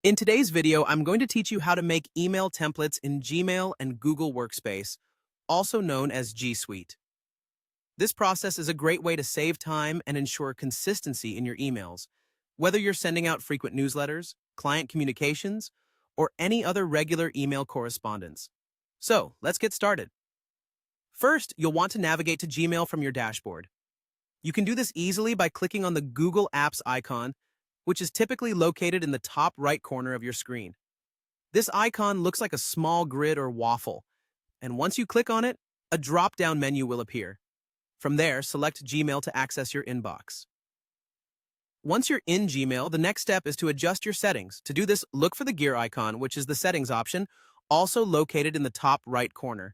In today's video, I'm going to teach you how to make email templates in Gmail and Google Workspace, also known as G Suite. This process is a great way to save time and ensure consistency in your emails, whether you're sending out frequent newsletters, client communications, or any other regular email correspondence. So, let's get started. First, you'll want to navigate to Gmail from your dashboard. You can do this easily by clicking on the Google Apps icon, which is typically located in the top right corner of your screen. This icon looks like a small grid or waffle, and once you click on it, a drop-down menu will appear. From there, select Gmail to access your inbox. Once you're in Gmail, the next step is to adjust your settings. To do this, look for the gear icon, which is the settings option, also located in the top right corner.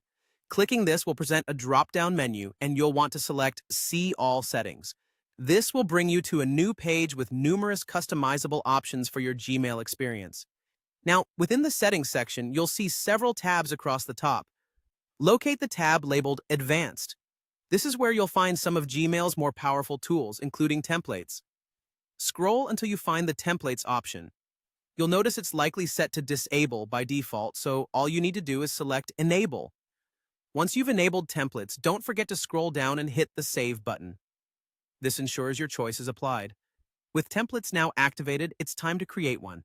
Clicking this will present a drop-down menu, and you'll want to select See All Settings. This will bring you to a new page with numerous customizable options for your Gmail experience. Now, within the Settings section, you'll see several tabs across the top. Locate the tab labeled Advanced. This is where you'll find some of Gmail's more powerful tools, including templates. Scroll until you find the Templates option. You'll notice it's likely set to Disable by default, so all you need to do is select Enable. Once you've enabled templates, don't forget to scroll down and hit the Save button. This ensures your choice is applied. With templates now activated, it's time to create one.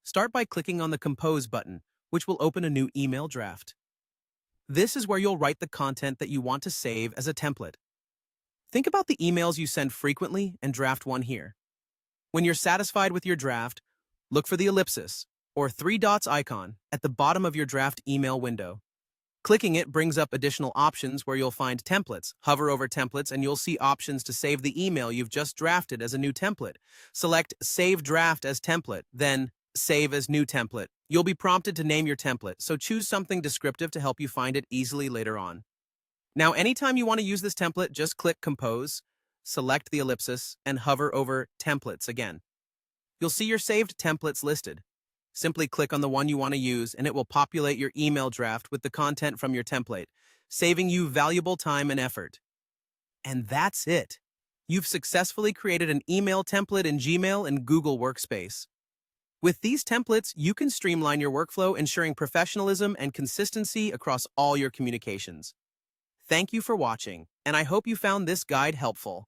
Start by clicking on the Compose button, which will open a new email draft. This is where you'll write the content that you want to save as a template. Think about the emails you send frequently and draft one here. When you're satisfied with your draft, look for the ellipsis, or three dots icon, at the bottom of your draft email window. Clicking it brings up additional options where you'll find templates. Hover over templates and you'll see options to save the email you've just drafted as a new template. Select Save Draft as Template, then Save as New Template. You'll be prompted to name your template, so choose something descriptive to help you find it easily later on. Now, anytime you want to use this template, just click Compose, select the ellipsis, and hover over Templates again. You'll see your saved templates listed. Simply click on the one you want to use, and it will populate your email draft with the content from your template, saving you valuable time and effort. And that's it. You've successfully created an email template in Gmail and Google Workspace. With these templates, you can streamline your workflow, ensuring professionalism and consistency across all your communications. Thank you for watching, and I hope you found this guide helpful.